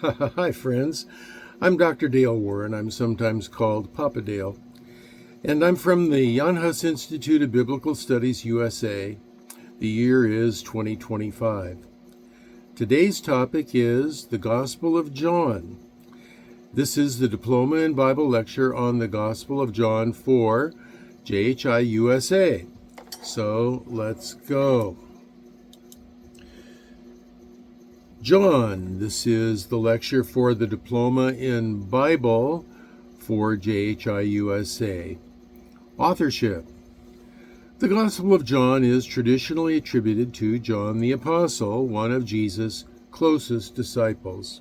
Hi, friends. I'm Dr. Dale Warren. I'm sometimes called Papa Dale. And I'm from the Jan Hus Institute of Biblical Studies, USA. The year is 2025. Today's topic is the Gospel of John. This is the Diploma in Bible lecture on the Gospel of John for Jhi-Usa. So let's go. John, this is the lecture for the Diploma in Bible for Jhi-Usa. Authorship. The Gospel of John is traditionally attributed to John the Apostle, one of Jesus' closest disciples.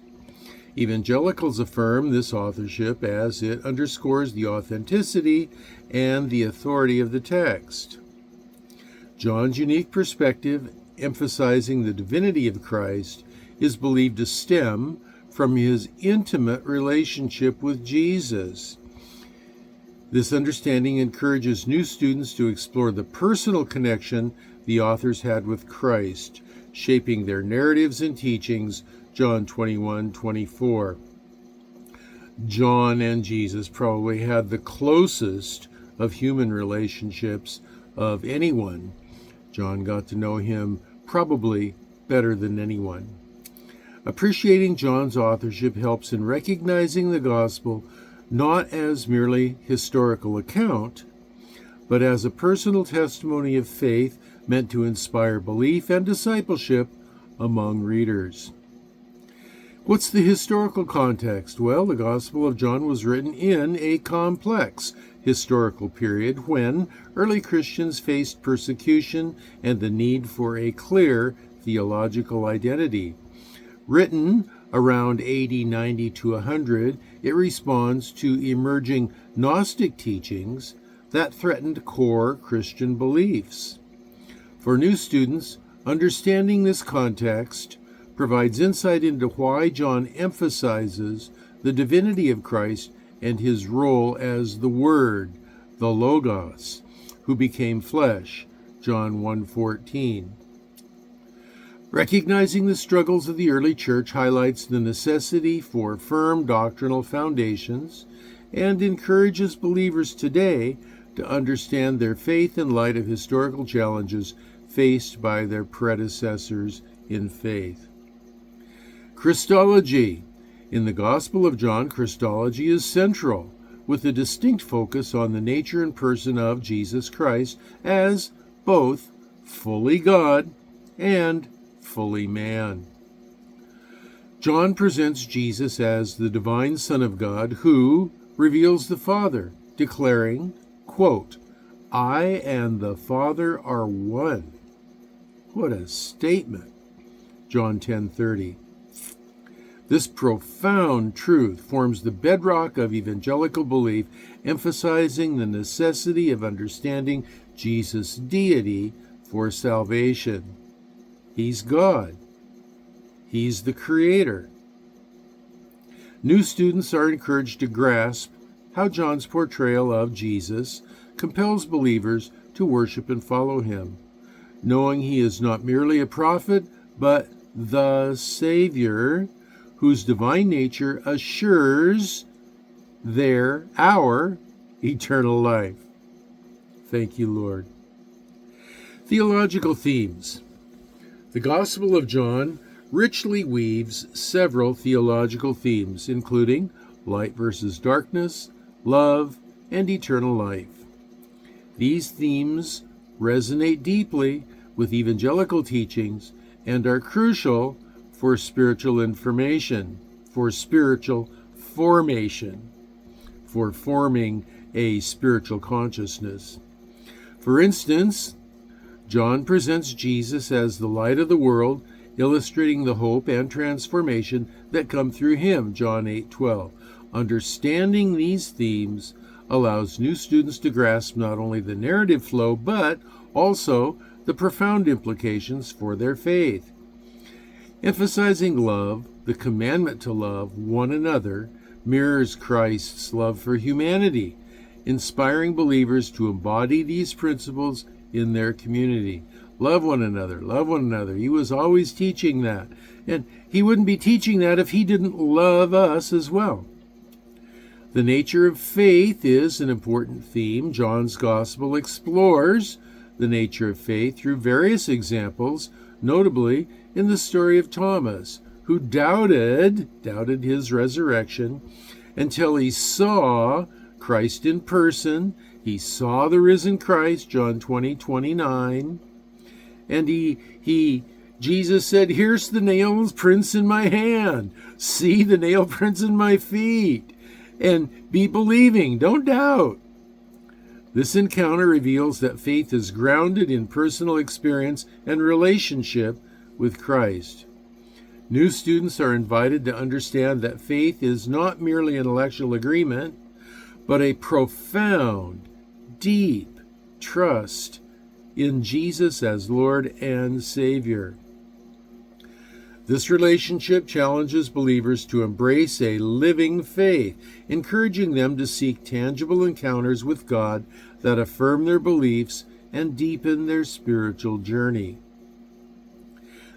Evangelicals affirm this authorship as it underscores the authenticity and the authority of the text. John's unique perspective, emphasizing the divinity of Christ, is believed to stem from his intimate relationship with Jesus. This understanding encourages new students to explore the personal connection the authors had with Christ, shaping their narratives and teachings. John 21:24. John and Jesus probably had the closest of human relationships of anyone. John got to know him probably better than anyone. Appreciating John's authorship helps in recognizing the gospel not as merely historical account, but as a personal testimony of faith meant to inspire belief and discipleship among readers. What's the historical context? Well, the Gospel of John was written in a complex historical period when early Christians faced persecution and the need for a clear theological identity. Written around AD 90 to 100, it responds to emerging Gnostic teachings that threatened core Christian beliefs. For new students, understanding this context provides insight into why John emphasizes the divinity of Christ and his role as the Word, the Logos, who became flesh, John 1:14. Recognizing the struggles of the early church highlights the necessity for firm doctrinal foundations and encourages believers today to understand their faith in light of historical challenges faced by their predecessors in faith. Christology. In the Gospel of John, Christology is central, with a distinct focus on the nature and person of Jesus Christ as both fully God and fully man. John presents Jesus as the divine Son of God who reveals the Father, declaring, quote, "I and the Father are one." What a statement. John 10:30. This profound truth forms the bedrock of evangelical belief, emphasizing the necessity of understanding Jesus' deity for salvation. He's God. He's the Creator. New students are encouraged to grasp how John's portrayal of Jesus compels believers to worship and follow him, knowing he is not merely a prophet, but the Savior, whose divine nature assures our eternal life. Thank you, Lord. Theological themes. The Gospel of John richly weaves several theological themes, including light versus darkness, love, and eternal life. These themes resonate deeply with evangelical teachings and are crucial for spiritual information, for spiritual formation, for forming a spiritual consciousness. For instance, John presents Jesus as the light of the world, illustrating the hope and transformation that come through him, John 8:12. Understanding these themes allows new students to grasp not only the narrative flow, but also the profound implications for their faith. Emphasizing love, the commandment to love one another mirrors Christ's love for humanity, inspiring believers to embody these principles in their community. Love one another, love one another. He was always teaching that. And he wouldn't be teaching that if he didn't love us as well. The nature of faith is an important theme. John's Gospel explores the nature of faith through various examples, notably in the story of Thomas, who doubted his resurrection until he saw Christ in person. He saw the risen Christ, John 20:29, and Jesus said, "Here's the nail prints in my hand. See the nail prints in my feet. And be believing, don't doubt." This encounter reveals that faith is grounded in personal experience and relationship with Christ. New students are invited to understand that faith is not merely intellectual agreement, but a profound, deep trust in Jesus as Lord and Savior. This relationship challenges believers to embrace a living faith, encouraging them to seek tangible encounters with God that affirm their beliefs and deepen their spiritual journey.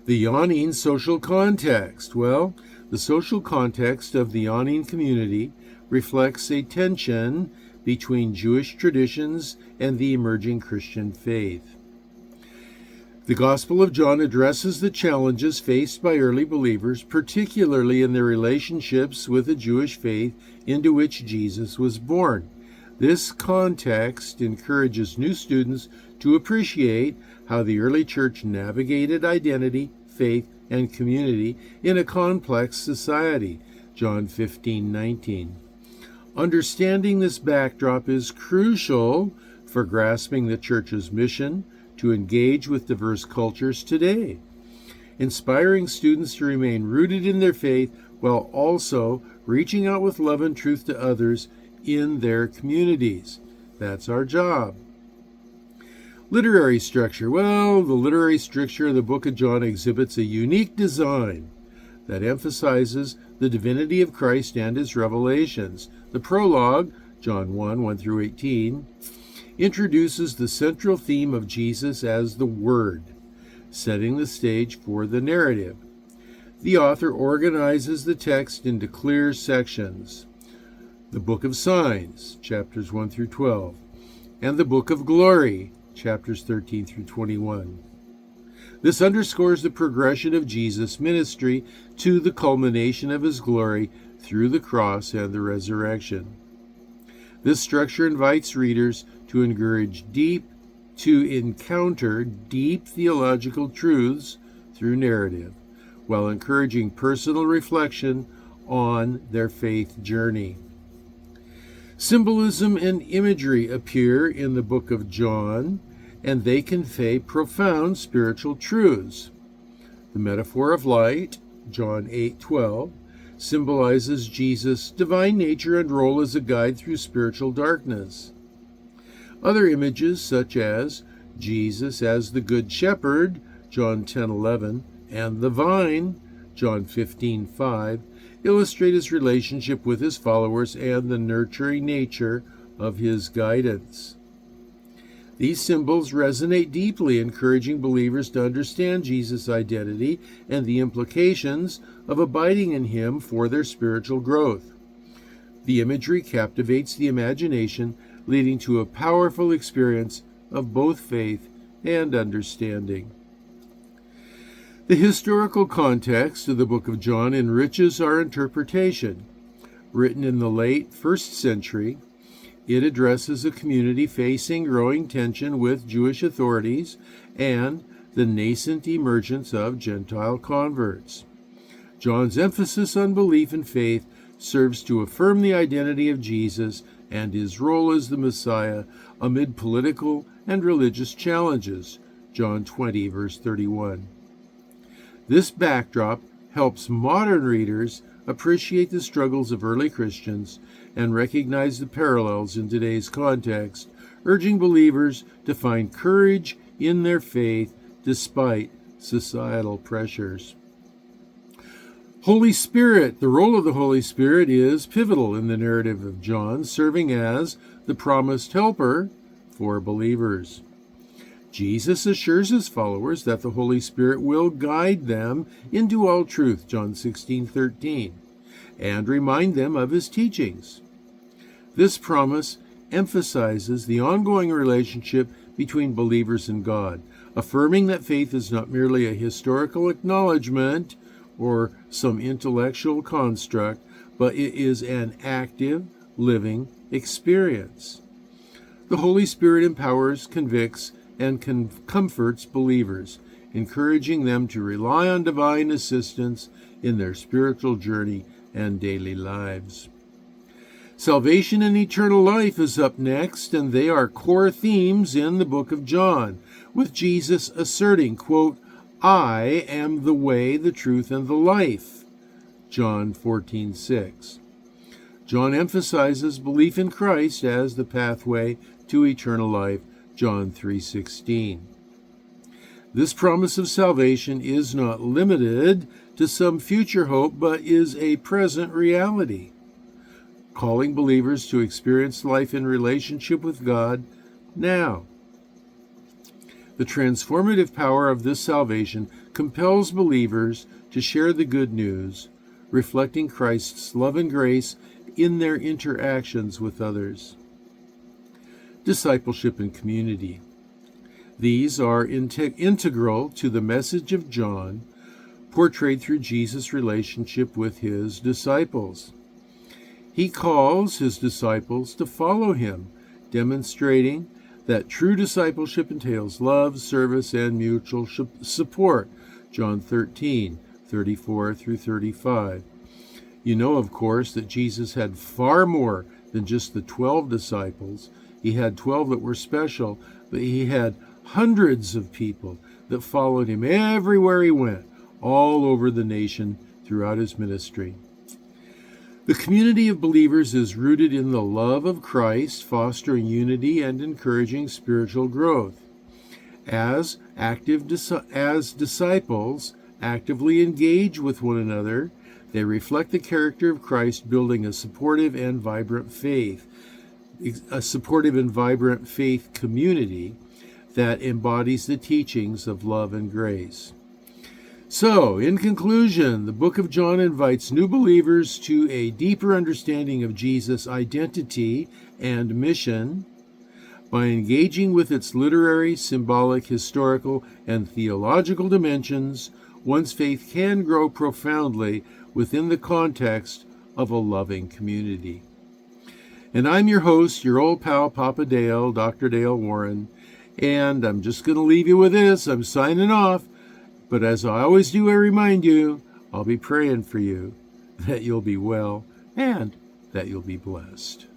The yawning social context. Well, the social context of the yawning community reflects a tension between Jewish traditions and the emerging Christian faith. The Gospel of John addresses the challenges faced by early believers, particularly in their relationships with the Jewish faith into which Jesus was born. This context encourages new students to appreciate how the early church navigated identity, faith, and community in a complex society. John 15:19. Understanding this backdrop is crucial for grasping the church's mission to engage with diverse cultures today, inspiring students to remain rooted in their faith while also reaching out with love and truth to others in their communities. That's our job. Literary structure. Well, the literary structure of the book of John exhibits a unique design that emphasizes the divinity of Christ and his revelations. The prologue, John 1 through 18, introduces the central theme of Jesus as the Word, setting the stage for the narrative. The author organizes the text into clear sections: the Book of Signs, chapters 1 through 12, and the Book of Glory, chapters 13 through 21. This underscores the progression of Jesus' ministry to the culmination of his glory through the cross and the resurrection. This structure invites readers to encounter deep theological truths through narrative, while encouraging personal reflection on their faith journey. Symbolism and imagery appear in the book of John, and they convey profound spiritual truths. The metaphor of light, John 8:12, symbolizes Jesus' divine nature and role as a guide through spiritual darkness. Other images, such as Jesus as the Good Shepherd, John 10:11, and the vine, John 15:5, illustrate his relationship with his followers and the nurturing nature of his guidance. These symbols resonate deeply, encouraging believers to understand Jesus' identity and the implications of abiding in him for their spiritual growth. The imagery captivates the imagination, leading to a powerful experience of both faith and understanding. The historical context of the book of John enriches our interpretation. Written in the late 1st century, it addresses a community facing growing tension with Jewish authorities and the nascent emergence of Gentile converts. John's emphasis on belief and faith serves to affirm the identity of Jesus and his role as the Messiah amid political and religious challenges. John 20, verse 31. This backdrop helps modern readers appreciate the struggles of early Christians and recognize the parallels in today's context, urging believers to find courage in their faith despite societal pressures. Holy Spirit. The role of the Holy Spirit is pivotal in the narrative of John, serving as the promised helper for believers. Jesus assures his followers that the Holy Spirit will guide them into all truth, John 16:13, and remind them of his teachings. This promise emphasizes the ongoing relationship between believers and God, affirming that faith is not merely a historical acknowledgement or some intellectual construct, but it is an active, living experience. The Holy Spirit empowers, convicts, and comforts believers, encouraging them to rely on divine assistance in their spiritual journey and daily lives. Salvation and eternal life is up next, and they are core themes in the book of John, with Jesus asserting, quote, "I am the way, the truth, and the life," John 14:6. John emphasizes belief in Christ as the pathway to eternal life, John 3:16. This promise of salvation is not limited to some future hope, but is a present reality, calling believers to experience life in relationship with God now. The transformative power of this salvation compels believers to share the good news, reflecting Christ's love and grace in their interactions with others. Discipleship and community. These are integral to the message of John, portrayed through Jesus' relationship with his disciples. He calls his disciples to follow him, demonstrating that true discipleship entails love, service, and mutual support, John 13:34 through 35. You know, of course, that Jesus had far more than just the 12 disciples. He had 12 that were special, but he had hundreds of people that followed him everywhere he went, all over the nation throughout his ministry. The community of believers is rooted in the love of Christ, fostering unity and encouraging spiritual growth. As disciples actively engage with one another, they reflect the character of Christ, building a supportive and vibrant faith community that embodies the teachings of love and grace. So, in conclusion, the book of John invites new believers to a deeper understanding of Jesus' identity and mission. By engaging with its literary, symbolic, historical, and theological dimensions, one's faith can grow profoundly within the context of a loving community. And I'm your host, your old pal, Papa Dale, Dr. Dale Warren, and I'm just going to leave you with this. I'm signing off. But as I always do, I remind you, I'll be praying for you that you'll be well and that you'll be blessed.